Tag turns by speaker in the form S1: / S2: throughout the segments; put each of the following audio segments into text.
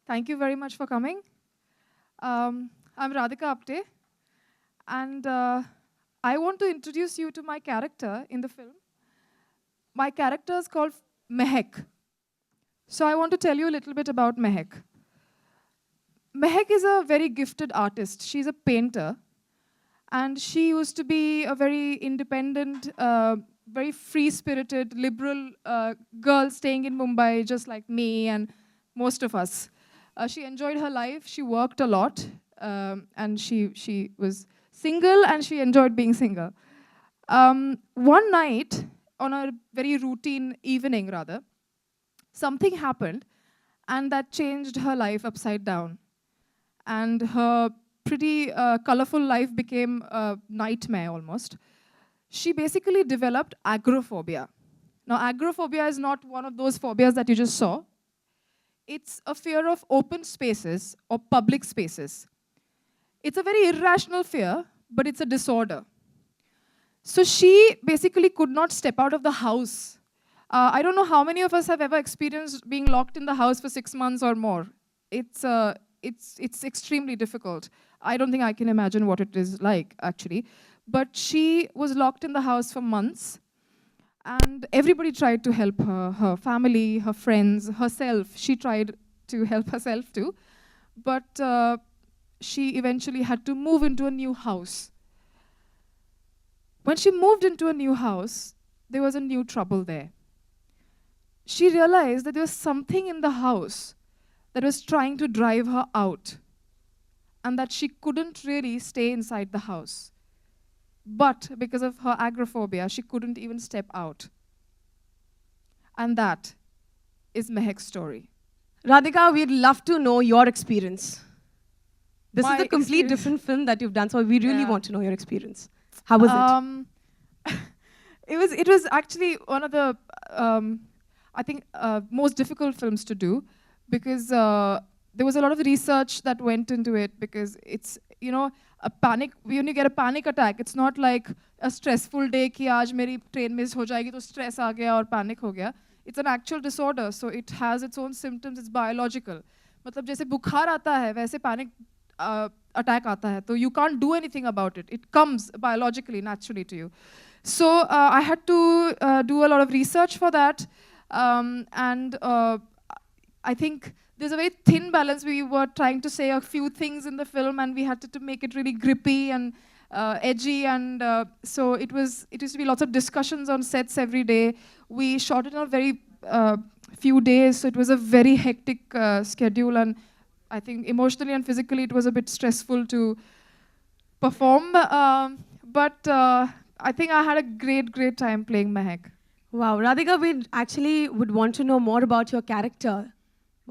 S1: Thank you very much for coming. I'm Radhika Apte, and I want to introduce you to my character in the film. My character is called Mehek. So I want to tell you a little bit about Mehek. Mehek is a very gifted artist. She's a painter, and she used to be a very independent, very free-spirited, liberal girl staying in Mumbai, just like me and most of us. She enjoyed her life. She worked a lot, and she was single, and she enjoyed being single. One night, on a very routine evening, rather, something happened, and that changed her life upside down. And her pretty colorful life became a nightmare almost. She basically developed agoraphobia. Now, agoraphobia is not one of those phobias that you just saw. It's a fear of open spaces or public spaces. It's a very irrational fear, but it's a disorder. So she basically could not step out of the house. I don't know how many of us have ever experienced being locked in the house for 6 months or more. It's extremely difficult. I don't think I can imagine what it is like, actually. But she was locked in the house for months, and everybody tried to help her, her family, her friends, herself. She tried to help herself too. But she eventually had to move into a new house. When she moved into a new house, there was a new trouble there. She realized that there was something in the house that was trying to drive her out, and that she couldn't really stay inside the house. But because of her agoraphobia, she couldn't even step out. And that is Mehek's story.
S2: Radhika, we'd love to know your experience. This
S1: My
S2: is a complete
S1: experience.
S2: different film that you've done, so we really
S1: Yeah.
S2: want to know your experience. How was it?
S1: It was actually one of the I think most difficult films to do, because there was a lot of research that went into it, because it's, you know, a panic, when you get a panic attack, it's not like a stressful day ki aaj meri train miss ho jayegi to stress aa gaya aur panic ho gaya. It's an actual disorder, so it has its own symptoms, it's biological. मतलब जैसे बुखार आता है वैसे panic attack आता है, तो you can't do anything about it. It comes biologically, naturally to you. So I had to do a lot of research for that, and I think there's a very thin balance. We were trying to say a few things in the film, and we had to make it really grippy and edgy, and so it used to be lots of discussions on sets every day. We shot it in a very few days, so it was a very hectic schedule, and I think emotionally and physically it was a bit stressful to perform, but I think I had a great time playing Mehek.
S2: Wow, Radhika, we actually would want to know more about your character.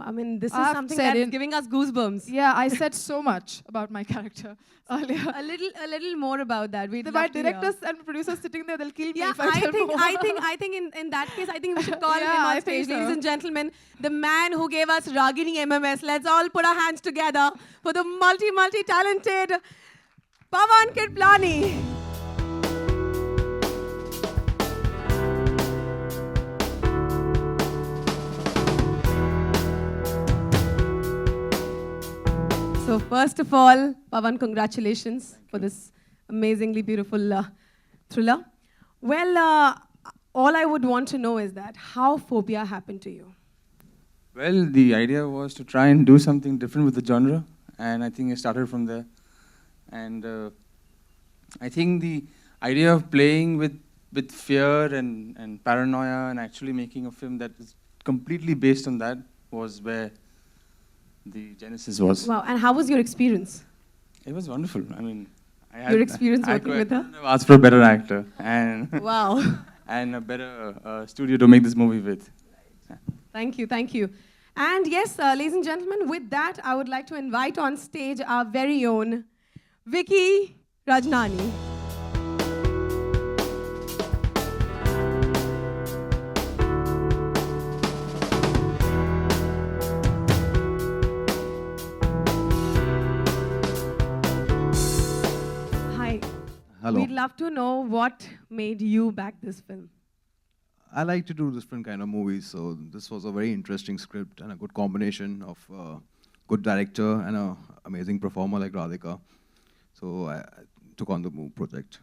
S2: I mean, this is
S1: I've
S2: something
S1: said
S2: that's
S1: it.
S2: giving us goosebumps.
S1: Yeah, I said so much about my character earlier.
S2: A little more about that. We'd
S1: My
S2: love to hear.
S1: directors and producers sitting there, they'll kill me
S2: Yeah,
S1: if I tell more.
S2: I think in that case, I think we should call
S1: Yeah,
S2: him
S1: I
S2: on stage,
S1: think so.
S2: ladies and gentlemen. The man who gave us Ragini MMS. Let's all put our hands together for the multi-talented Pavan Kirplani. So first of all, Pavan, congratulations for this amazingly beautiful thriller. Well, all I would want to know is that how phobia happened to you.
S3: Well, the idea was to try and do something different with the genre, and I think it started from there. And I think the idea of playing with fear and paranoia and actually making a film that is completely based on that was where the genesis was.
S2: Wow, and how was your experience?
S3: It was wonderful. I mean,
S2: Your experience working with her?
S3: couldn't have asked for a better actor and
S2: Wow.
S3: and a better studio to make this movie with.
S2: Thank you, thank you. And yes, ladies and gentlemen, with that, I would like to invite on stage our very own Vicky Rajnani. Hi.
S4: Hello.
S2: We'd love to know what made you back this film.
S4: I like to do different kind of movies, so this was a very interesting script and a good combination of good director and an amazing performer like Radhika. So I took on the project.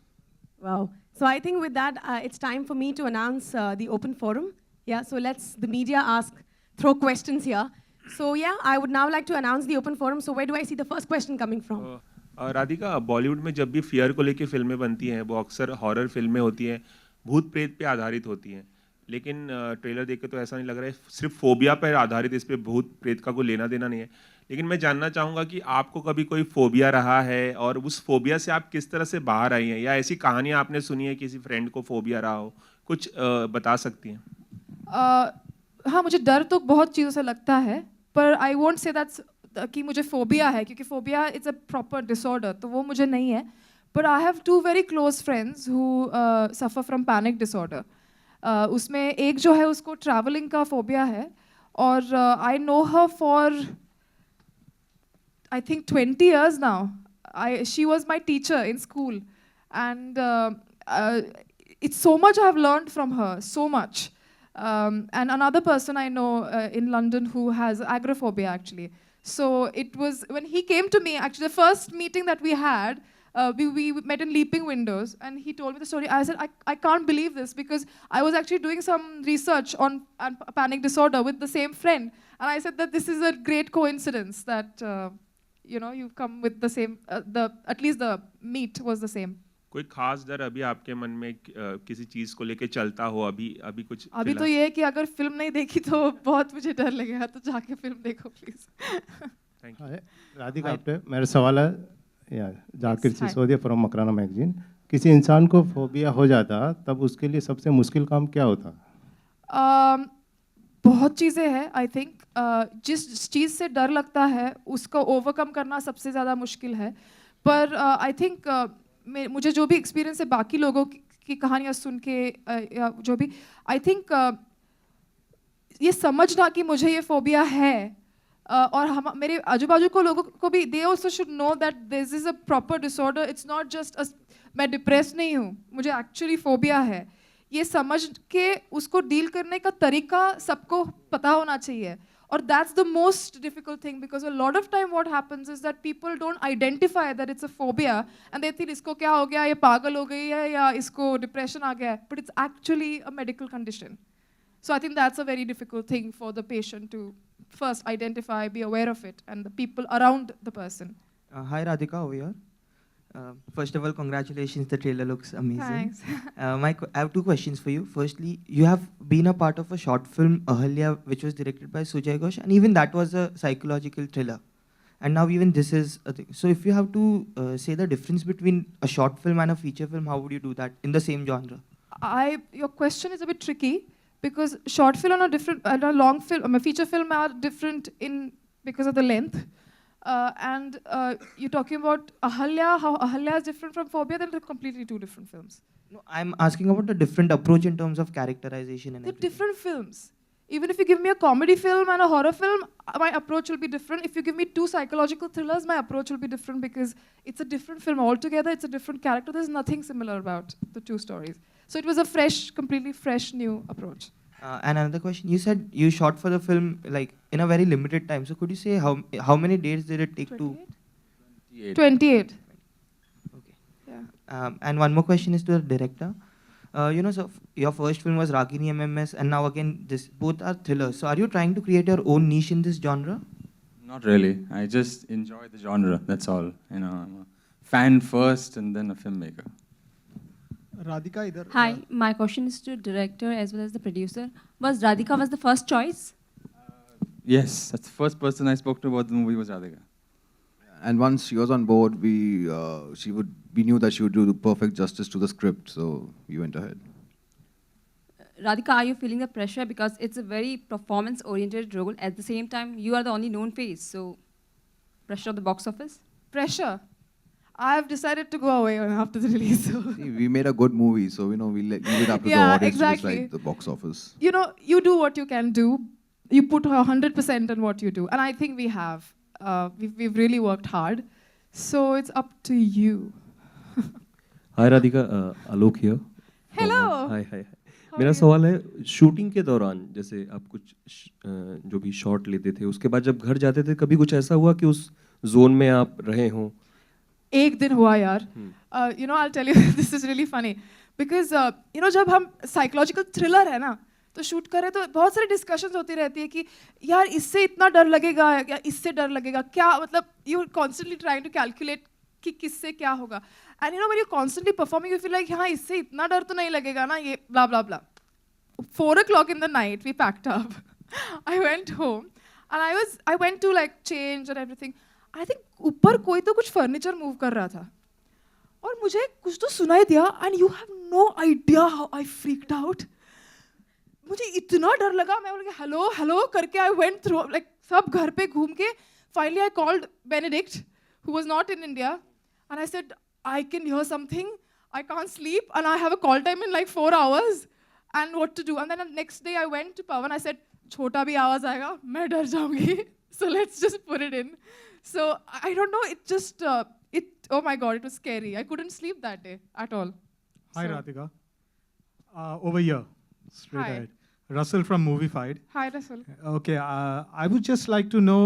S2: Wow. So I think with that, it's time for me to announce the open forum. Yeah, so let's the media throw questions here. So yeah, I would now like to announce the open forum. So where do I see the first question coming from?
S5: Radhika, Bollywood में जब भी fear को लेके फिल्में बनती हैं वो अक्सर हॉरर फिल्में होती हैं, भूत प्रेत पे आधारित होती हैं, लेकिन ट्रेलर देख के तो ऐसा नहीं लग रहा है सिर्फ फोबिया पर आधारित, इस पे भूत प्रेत का कोई लेना देना नहीं है। लेकिन मैं जानना चाहूँगा कि आपको कभी कोई फोबिया रहा है और उस फोबिया से आप किस तरह से बाहर आई हैं, या ऐसी कहानियाँ आपने सुनी है किसी फ्रेंड को फोबिया रहा हो, कुछ बता सकती हैं?
S1: हाँ, मुझे डर तो बहुत चीज़ों से लगता है, पर आई वोंट से दैट्स कि मुझे फोबिया है, क्योंकि phobia it's a proper disorder, तो वो मुझे नहीं है। But I have 2 very close friends who suffer from panic disorder. उसमें एक जो है उसको ट्रैवलिंग का फोबिया है, और I know her for I think 20 years now. She was my teacher in school, and it's so much I've learned from her, so much. And another person I know in London who has agoraphobia, actually. So it was when he came to me, actually the first meeting that we had, we met in Leaping Windows, and he told me the story. I said, I can't believe this, because I was actually doing some research on panic disorder with the same friend. And I said that this is a great coincidence that, you've come with the same, at least the meet was the same.
S5: कोई खास डर अभी आपके मन में किसी चीज को लेके चलता हो अभी कुछ?
S1: अभी तो ये है कि अगर फिल्म नहीं देखी तो बहुत मुझे डर लगेगा, तो जाके फिल्म देखो प्लीज।
S5: Thank you.
S6: राधिका आपने मेरा सवाल है, या जाकिर सिसोदिया फ्रॉम मकराना मैगजीन। किसी इंसान को फोबिया हो जाता तब उसके लिए सबसे मुश्किल काम क्या होता?
S1: बहुत चीज़ें हैं, आई थिंक। जिस चीज़ से डर लगता है उसको ओवरकम करना सबसे ज़्यादा मुश्किल है, पर आई थिंक मुझे जो भी एक्सपीरियंस है बाकी लोगों की कहानियाँ सुन के, या जो भी, आई थिंक ये समझना कि मुझे ये फोबिया है, और हम मेरे आजू बाजू को लोगों को भी, they also should know that this is a proper disorder. It's not just मैं डिप्रेस नहीं हूँ, मुझे एक्चुअली फोबिया है। ये समझ के उसको डील करने का तरीका सबको पता होना चाहिए, और that's the most difficult thing, because a lot of time what happens is that people don't identify that it's a phobia, and they think इसको क्या हो गया, ये पागल हो गई है, या इसको depression आ गया है, but it's actually a medical condition. So I think that's a very difficult thing for the patient to first identify, be aware of it, and the people around the person.
S7: Hi Radhika, over here. First of all, congratulations, the trailer looks amazing.
S1: Thanks.
S7: I have 2 questions for you. Firstly, you have been a part of a short film, Ahalya, which was directed by Sujay Ghosh, and even that was a psychological thriller. And now even this is a thing. So if you have to say the difference between a short film and a feature film, how would you do that in the same genre?
S1: Your question is a bit tricky, because short film are different, and a long film, a feature film are different because of the length. And you're talking about Ahalya, how Ahalya is different from Phobia, then they're completely 2 different films.
S7: No, I'm asking about the different approach in terms of characterization and
S1: They're
S7: everything.
S1: different films. Even if you give me a comedy film and a horror film, my approach will be different. If you give me 2 psychological thrillers, my approach will be different, because it's a different film altogether, it's a different character. There's nothing similar about the 2 stories. So it was a completely fresh, new approach.
S7: And another question, you said you shot for the film like in a very limited time. So could you say how many days did it take
S1: 28? 28.
S7: Okay.
S1: Yeah.
S7: And one more question is to the director. So your first film was Ragini MMS, and now again both are thrillers. So are you trying to create your own niche in this genre?
S3: Not really. I just enjoy the genre. That's all. I'm a fan first and then a filmmaker.
S8: Radhika, either.
S9: Hi, my question is to director as well as the producer. Was Radhika the first choice?
S3: Yes, that's the first person I spoke to about the movie was Radhika.
S4: And once she was on board, we knew that she would do the perfect justice to the script, so we went ahead.
S9: Radhika, are you feeling the pressure, because it's a very performance-oriented role? At the same time, you are the only known face, so pressure of the box office?
S1: Pressure. I have decided to go away after the release. So.
S4: See, we made a good movie, so we leave it up to the
S1: Yeah,
S4: audience
S1: exactly.
S4: to decide the box office.
S1: You do what you can do. You put 100% in what you do, and I think we have. We've really worked hard, so it's up to you.
S10: Hi Radhika, Alok here.
S1: Hello.
S10: Hi. मेरा सवाल है shooting के दौरान जैसे आप कुछ जो भी शॉट लेते थे उसके बाद जब घर जाते थे कभी कुछ ऐसा हुआ कि उस जोन में आप रहे हों?
S1: एक दिन हुआ यार. You know, I'll tell you, this is really funny. Because, you know, जब हम साइकोलॉजिकल थ्रिलर है ना, तो शूट करें तो बहुत सारी डिस्कशंस होती रहती है कि यार इससे इतना डर लगेगा या इससे डर लगेगा क्या, मतलब you are constantly trying to calculate कि किससे क्या होगा. And you know when you constantly performing you feel like हाँ इससे इतना डर तो नहीं लगेगा ना, ये ब्ला ब्ला ब्ला. 4 o'clock in the night we packed up. I went home and I went to like change and everything. I think ऊपर कोई तो कुछ फर्नीचर मूव कर रहा था और मुझे कुछ तो सुनाई दिया and you have no idea how I freaked out. मुझे इतना डर लगा, मैं बोल हेलो हेलो करके आई वेंट थ्रू लाइक सब घर पे घूम के finally I called Benedict who was not in India and I said I can hear something, I can't sleep and I have a call time in like 4 hours and what to do. And then the next day I went to Pawan, I said छोटा भी आवाज आएगा मैं डर जाऊंगी, so let's just put it in. So I don't know, it just oh my god, it was scary. I couldn't sleep that day at all.
S8: Hi
S1: So-
S8: Radhika. Over here, straight
S1: Hi.
S8: ahead. Russell from Moviefied.
S1: Hi Rasul.
S8: Okay, I would just like to know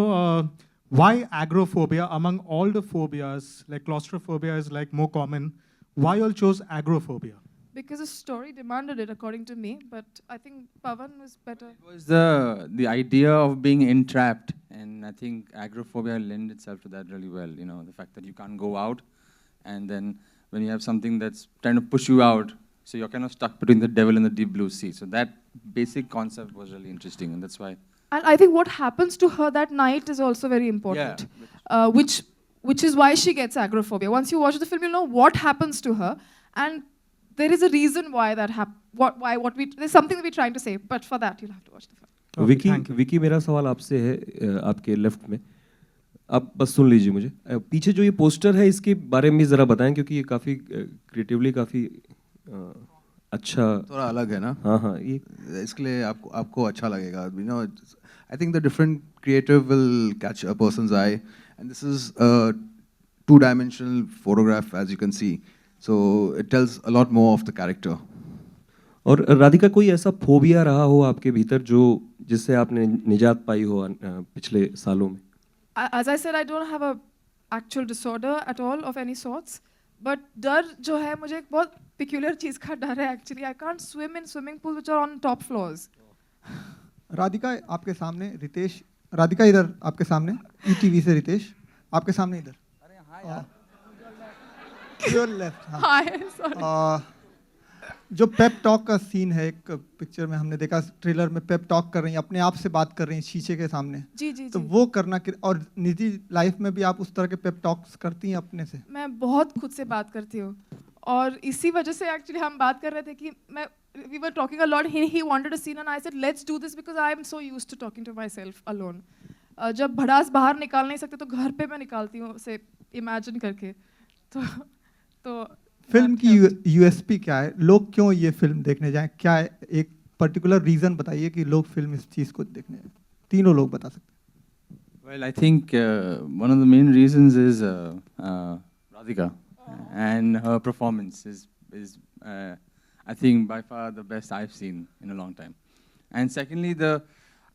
S8: why agoraphobia among all the phobias, like claustrophobia is like more common. Why you all chose agoraphobia?
S1: Because the story demanded it according to me, but I think Pawan was better.
S3: It was the idea of being entrapped, and I think agoraphobia lends itself to that really well. You know, the fact that you can't go out, and then when you have something that's trying to push you out, so you're kind of stuck between the devil and the deep blue sea. So that basic concept was really interesting, and that's why.
S1: And I think what happens to her that night is also very important, which is why she gets agoraphobia. Once you watch the film, you'll know what happens to her, and there is a reason why that happened. There's something that we're trying to say, but for that you'll have to watch the film.
S8: Okay, thank you.
S10: Vicky मेरा सवाल आपसे है आपके left में, आप बस सुन लीजिए मुझे. पीछे जो ये पोस्टर है इसके बारे में ज़रा बताएं क्योंकि ये काफ़ी क्रिएटिवली काफ़ी अच्छा
S4: थोड़ा अलग है ना.
S10: हाँ ये
S4: इसके लिए आपको अच्छा लगेगा. You know, I think the different creative will catch a person's eye, and this is a 2-dimensional photograph as you can see. So it tells a lot more of the character.
S10: और राधिका कोई ऐसा phobia रहा हो आपके भीतर जो जिससे आपने निजात पाई हो पिछले सालों में?
S1: As I said, I don't have a actual disorder at all of any sorts, but डर जो है मुझे एक बहुत peculiar चीज का डर है actually. I can't swim in swimming pools which are on top floors.
S8: Radhika आपके सामने, रितेश. राधिका इधर आपके सामने, ETV से रितेश आपके सामने इधर. अरे हाँ यार. Your left. हाँ.
S1: Hi, sorry.
S8: जो पेप टॉक का सीन है एक पिक्चर में हमने देखा, ट्रेलर में पेप टॉक कर रही हैं, अपने आप से बात कर रही हैं शीशे के सामने.
S1: जी जी
S8: तो
S1: जी.
S8: वो करना और निजी लाइफ में भी आप उस तरह के पेप टॉक्स करती हैं अपने से?
S1: मैं बहुत खुद से बात करती हूँ और इसी वजह से एक्चुअली हम बात कर रहे थे कि मैं we were talking a lot. He wanted a scene and I said let's do this because I am so used to talking to myself alone. जब भड़ास बाहर निकाल नहीं सकते तो घर पे मैं निकालती हूँ उसे इमेजिन करके. तो
S8: फिल्म की यूएसपी क्या है? लोग क्यों ये फिल्म देखने जाएं? क्या है एक पर्टिकुलर रीजन बताइए कि लोग फिल्म इस चीज़ को देखने जाएं. तीनों लोग बता सकते हैं.
S3: Well, I think one of the main reasons is Radhika, and her performance is I think by far the best I've seen in a long time. And secondly,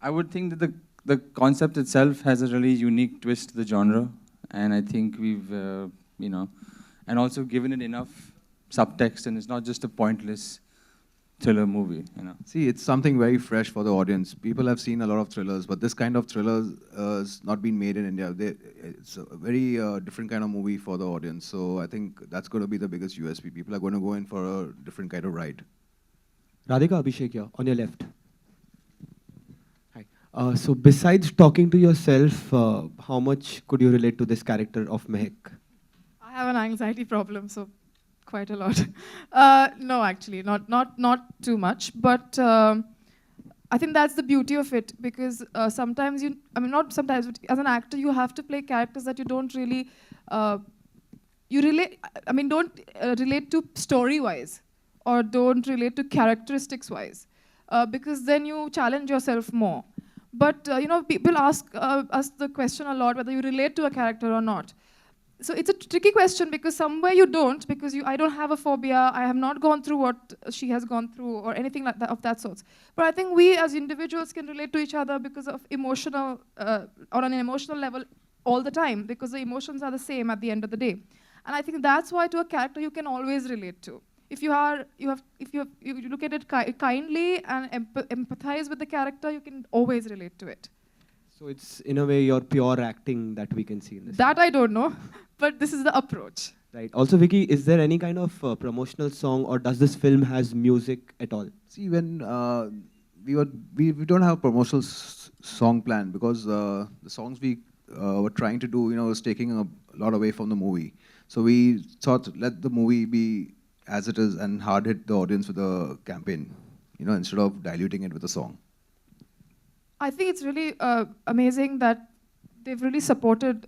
S3: I would think that the concept itself has a really unique twist to the genre, and I think we've and also given it enough subtext, and it's not just a pointless thriller movie.
S4: See, it's something very fresh for the audience. People have seen a lot of thrillers, but this kind of thriller has not been made in India. It's a very different kind of movie for the audience. So I think that's going to be the biggest USP. People are going to go in for a different kind of ride.
S11: Radhika, Abhishek here, on your left. Hi. So besides talking to yourself, how much could you relate to this character of Mehak?
S1: I have an anxiety problem, so quite a lot. No, actually, not too much. But I think that's the beauty of it, because sometimes not sometimes, but as an actor, you have to play characters that you don't really, don't relate to story-wise, or don't relate to characteristics-wise, because then you challenge yourself more. But people ask us the question a lot whether you relate to a character or not. So it's a tricky question because somewhere you don't, because I don't have a phobia. I have not gone through what she has gone through or anything like that of that sorts. But I think we as individuals can relate to each other because of emotional, on an emotional level all the time, because the emotions are the same at the end of the day. And I think that's why to a character you can always relate to. If you look at it kindly and empathize with the character, you can always relate to it.
S11: So it's in a way your pure acting that we can see in this.
S1: That I don't know, but this is the approach.
S11: Right. Also, Vicky, is there any kind of promotional song, or does this film has music at all?
S4: See, when we don't have a promotional song plan because the songs we were trying to do, was taking a lot away from the movie. So we thought, let the movie be as it is and hard hit the audience with a campaign, instead of diluting it with a song.
S1: I think it's really amazing that they've really supported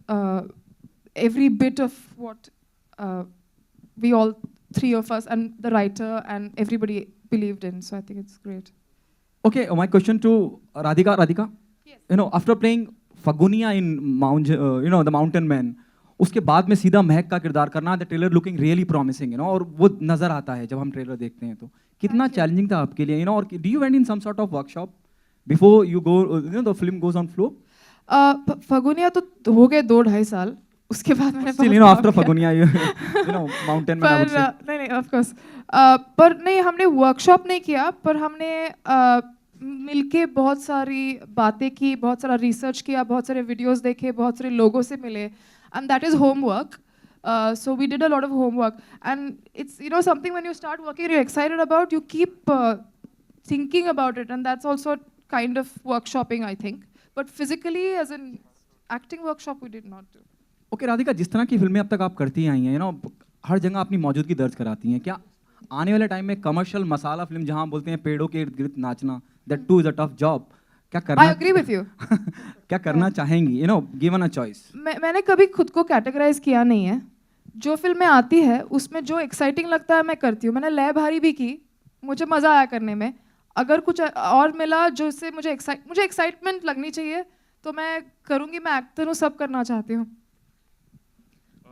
S1: every bit of what we all, three of us, and the writer and everybody believed in. So I think it's great.
S12: Okay, my question to Radhika. Radhika,
S1: yes.
S12: After playing Fagunia in The Mountain Man, उसके बाद में सीधा महक का किरदार करना, the trailer looking really promising, और वो नजर आता है जब हम ट्रेलर देखते हैं तो कितना चैलेंजिंग था आपके लिए, और do you went in some sort of workshop before you go, the film goes on floor?
S1: फगुनिया तो हो गए 2-2.5 साल, उसके बाद मैंने
S12: Still, after Fagunia, Mountain Man, I would say.
S1: नहीं, of course. पर नहीं, हमने वर्कशॉप नहीं किया, पर हमने मिलके बहुत सारी बातें की, बहुत सारा रिसर्च किया, बहुत सारे वीडियोस देखे, बहुत सारे लोगों से मिले, and that is homework. So we did a lot of homework, and it's something when you start working, you're excited about, you keep thinking about it, and that's also kind of workshopping, I think. But physically, as in acting workshop, we did not do.
S12: Okay, Radhika, जिस तरह की फिल्में अब तक आप करती आई हैं, हर जगह अपनी मौजूदगी दर्ज कराती हैं, क्या आने वाले टाइम में कमर्शियल मसाला फिल्म जहां बोलते हैं पेड़ों के इर्द गिर्द नाचना, that too is a tough job, क्या करना?
S1: I agree with you.
S12: क्या करना चाहेंगी, given a choice?
S1: मैंने कभी खुद को कैटेगराइज किया नहीं है. जो फिल्में आती है उसमें जो एक्साइटिंग लगता है मैं करती हूँ. मैंने लय भारी भी की, मुझे मजा आया करने में. अगर कुछ और मिला जो इससे मुझे एक्साइटमेंट लगनी चाहिए तो मैं करूँगी. मैं एक्टर हूँ, सब करना चाहती हूँ.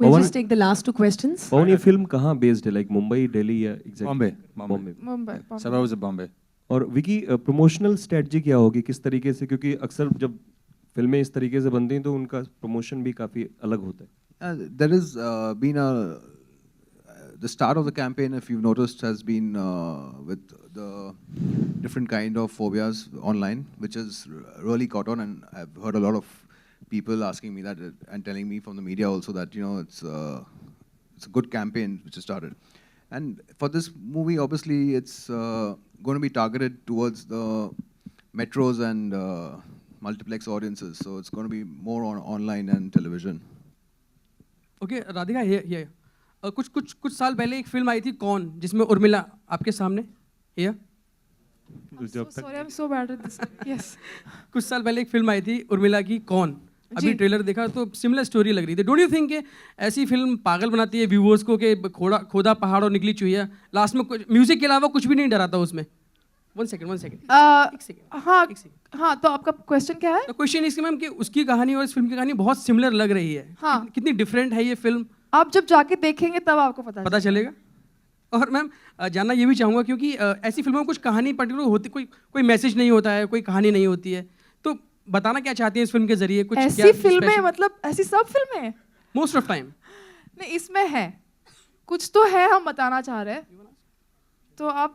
S2: We'll just take the last 2 questions.
S10: पवन, ये फिल्म कहाँ बेस्ड है, लाइक मुंबई, दिल्ली या
S3: Bombay?
S1: Mumbai.
S3: Suburbs of Bombay.
S10: और विकी, प्रमोशनल स्ट्रेटजी क्या होगी, किस तरीके से, क्योंकि अक्सर जब फिल्में इस तरीके से बनती हैं तो उनका प्रमोशन भी काफी अलग होता है.
S4: There has been the start of the campaign, if you've noticed, has been with the different kind of phobias online, which has really caught on, and I've heard a lot of people asking me that and telling me from the media also that it's a good campaign which has started. And for this movie, obviously, it's going to be targeted towards the metros and multiplex audiences. So it's going to be more on online and television.
S13: Okay, Radhika, here. कुछ साल पहले एक film आई थी कौन, जिसमें उर्मिला आपके सामने here.
S1: Sorry, I'm so bad at this. Yes.
S13: कुछ साल पहले एक फिल्म आई थी उर्मिला की कौन. अभी ट्रेलर देखा तो सिमिलर स्टोरी लग रही थी. डोंट यू थिंक कि ऐसी फिल्म पागल बनाती है व्यूअर्स को कि खोदा पहाड़ और निकली चुहिया, लास्ट में म्यूजिक के अलावा कुछ भी नहीं डराता उसमें. One second.
S1: हाँ, तो आपका क्वेश्चन क्या है?
S13: क्वेश्चन इसके मैम कि उसकी कहानी और इस फिल्म की कहानी बहुत सिमिलर लग रही है.
S1: हाँ.
S13: कितनी डिफरेंट है ये फिल्म,
S1: आप जब जाके देखेंगे तब आपको पता
S13: चलेगा. और मैम जानना ये भी चाहूँगा क्योंकि ऐसी फिल्मों में कुछ कहानी पर्टिकुलर होती, कोई मैसेज नहीं होता है, कोई कहानी नहीं होती है, तो बताना क्या चाहती हैं इस फिल्म के जरिए? कुछ
S1: ऐसी फिल्में, मतलब ऐसी सब फिल्में
S13: मोस्ट ऑफ टाइम
S1: नहीं, इसमें है कुछ तो है हम बताना चाह रहे हैं. तो आप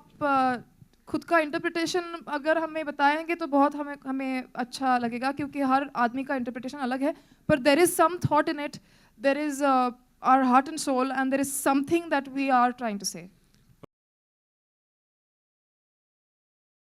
S1: खुद का इंटरप्रिटेशन अगर हमें बताएंगे तो बहुत हमें अच्छा लगेगा, क्योंकि हर आदमी का इंटरप्रिटेशन अलग है. पर there is some thought in it, there is our heart and soul, and there is something that we are trying to say.